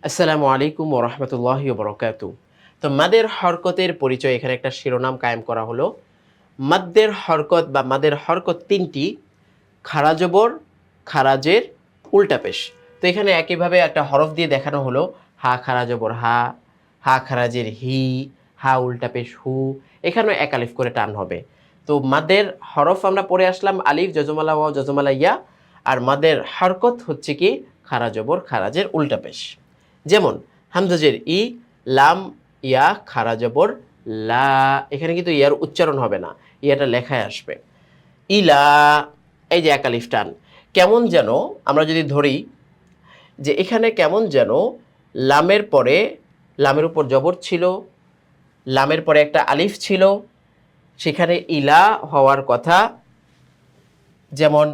আসসালামু আলাইকুম ওয়া রাহমাতুল্লাহি ওয়া বারাকাতুহু। তো মাদের হরকতের পরিচয় এখানে একটা শিরোনাম কায়েম করা হলো। মাদ্দের হরকত বা মাদের হরকত ৩টি খাড়া জবর, খারাজের, উল্টা পেশ। তো এখানে একইভাবে একটা হরফ দিয়ে দেখানো হলো হা খাড়া জবর হা, হা খারাজের হি, হা উল্টা পেশ হু। এখানেও এক আলিফ করে টান হবে। তো মাদের হরফ আমরা পড়ে আসলাম আলিফ, জজমালা ওয়াও, জজমালা ইয়া। আর মাদের হরকত হচ্ছে কি খাড়া জবর, খারাজের, উল্টা পেশ। যেমন হামজাজের ই, লাম ইয়া খাড়া জবর লা। এখানে কিন্তু ইয়ার উচ্চারণ হবে না, ইয়াটা লেখায় আসবে ইলা। এই যে এক আলিফ টান। কেমন যেন আমরা যদি ধরি যে এখানে কেমন যেন লামের পরে, লামের উপর জবর ছিল, লামের পরে একটা আলিফ ছিল, সেখানে ইলা হওয়ার কথা। যেমন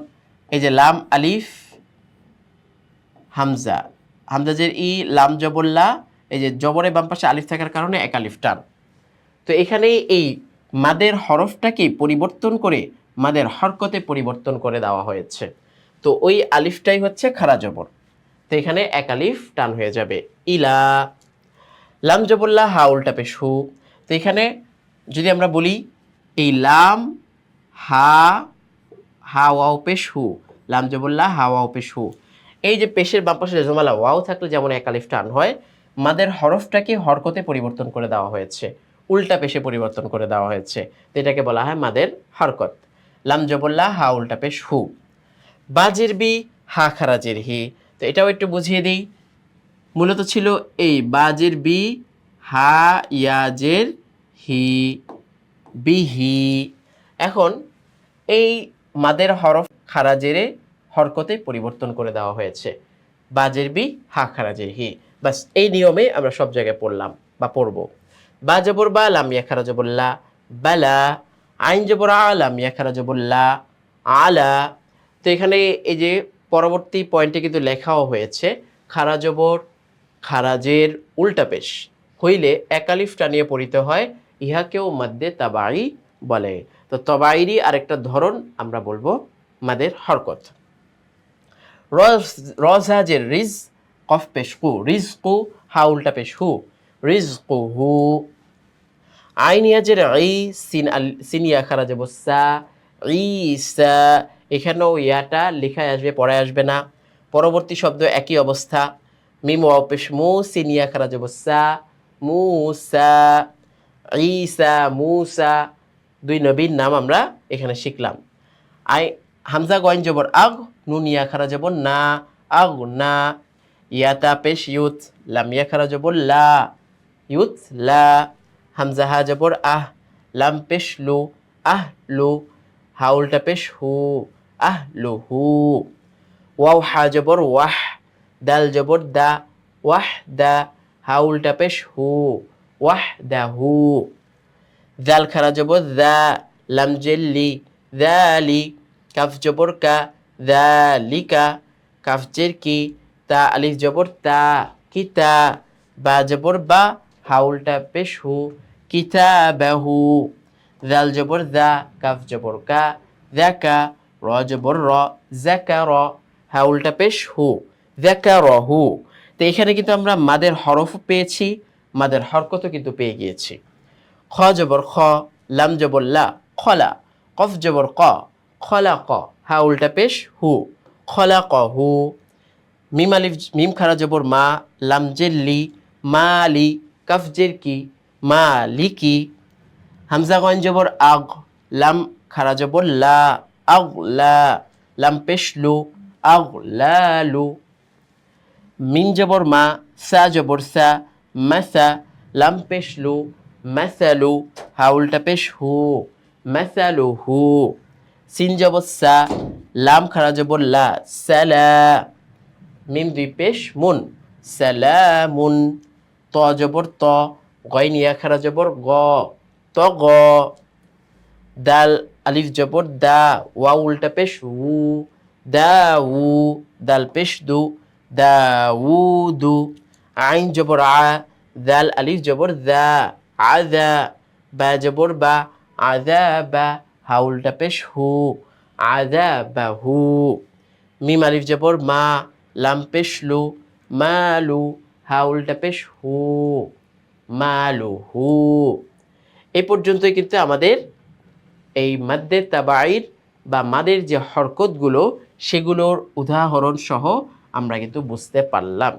এই যে লাম আলিফ হামজা, হামজাজের ই, লাম জবরলা। এই যে জবরে বাম পাশে আলিফ থাকার কারণে এক আলিফ টান। তো এখানে এই মাদের হরফটাকে পরিবর্তন করে মাদের হরকতে পরিবর্তন করে দেওয়া হয়েছে। তো ওই আলিফটাই হচ্ছে খাড়া জবর। তো এখানে এক আলিফ টান হয়ে যাবে ইলা। লাম জবরলা হা উল্টা পেশ হু। তো এখানে যদি আমরা বলি এই লাম হা, হা ওয়াও পেশ হু, লাম জবরলা হা ওয়াও পেশ হু। এই যে পেশের বাম পাশে জজমালা ওয়াও থাকলে যেমন এক আলিফ টান হয়, মাদের হরফটাকে হরকতে পরিবর্তন করে দেওয়া হয়েছে, উল্টা পেশে পরিবর্তন করে দেওয়া হয়েছে। তো এটাকে বলা হয় মাদের হরকত। লাম জবরলা হা উল্টা পেশ হু। বাজের বি, হা খারাজের হি। তো এটাও একটু বুঝিয়ে দিই। মূলত ছিল এই বাজের বি, হা ইয়াজের হি, বিহি। এখন এই মাদের হরফ খারাজেরে হরকতে পরিবর্তন করে দেওয়া হয়েছে, বাজের বি, হা খারাজের হি। বাস এই নিয়মে আমরা সব জায়গায় পড়লাম বা পড়ব। বা জবর বা, লামিয়া খারা জবর লা, বালা। আইন জবর আ, লামিয়া খারা জবর লা, আলা। তো এখানে এই যে পরবর্তী পয়েন্টে কিন্তু লেখাও হয়েছে খারা জবর, খারাজের, উল্টা পেশ হইলে এক আলিফ টানিয়ে পড়িতে হয়, ইহাকেও মাদ্দে তাবাই বলে। তো তবাইরই আরেকটা ধরন আমরা বলবো মাদের হরকত। রজাজের রিজ, কফ পেশ কু, রিজ কু, হা উল্টা পেশ হু, রিজ কু হু। আইন ইয়াজের ই, সিন ইয়া খারা যাব সা, ইসা। এখানেও ইয়াটা লেখায় আসবে, পড়ায় আসবে না। পরবর্তী শব্দ একই অবস্থা। মিম ওয়াও পেশ মু, সিন ইয়া খারা যাব সা, মুসা, ঈসা, মুসা। দুই নবীর নাম আমরা এখানে শিখলাম। আই হামজা গয়েন জবর আগ, নুন ইয়া খারা জবর না, আগ না। ইয়াতা পেশ ইউত, লাম ইয়া খারা জবর লা, ইউত লা। হামজা হা জবর আহ, লাম পেশ লু, আহ লু। হা উল্টা পেশ হু, আহ লু হু। ওয়াও হা জবর ওয়াহ, দাল জবর দা, ওয়াহ দা। হা উল্টা পেশ হু, ওয়াহ দা হু। জাল খারা জবর দা, লাম জেল্লি, দালি। কাফ জবর কা, দালিকা। কাফ জের কি, তা আলিফ জবর তা, কিতা। বা জবর বা, হা উল্টা পেশ হু, কিতাবাহু। জাল জবর দা, কাফ জবর কা, যাকা। র জবর র, যাকার। হা উল্টা পেশ হু, যাকারহু। তো এখানে কিন্তু আমরা মাদের হরফ পেয়েছি, মাদের হরকতও কিন্তু পেয়ে গিয়েছি। খ জবর খ, লাম জবর লা, খলা। কফ জবর ক, খলা ক। হা উল্টা পেশ হু, খলা ক হু। মিম আলিফ, মিম খারা জবর মা, লাম জেল্লি, মালি। কাফ জের কি, মালিকি। হামজা গয়েন জবর আগ, লাম খারা জবর লা, আগ লা। লাম পেশ লু, আগ লা লু। মিম জবর মা, সা জবর সা, মাসা। লাম পেশ লু, মাসালু। হা উল্টা পেশ হু, মাসালু হু। সিন জবর সা, লাম খারা জবর লা, সালা। মিম দুই পেশ মুন, সালামুন। ত জবর ত, গইন ইয়া খারা জবর গ, ত গ। দাল আলিফ জবর দা, ওয়া উল্টা পেশ উ, দা উ। দাল পেশ দু, দাউদু। আইন জবর আ, দাল আলিফ জবর দা, আদা। বা জবর বা, আদা বা। হা উল্টা পেশ হু, আদা বাহু। মিম আলিফ জবর মা, লাম পেশ লু, মালু। হা উল্টা পেশ হু, মালুহু। এই পর্যন্তই কিন্তু আমাদের এই মাদ্দে তাবাইর বা মাদের যে হরকতগুলো সেগুলোর উদাহরণ সহ আমরা কিন্তু বুঝতে পারলাম।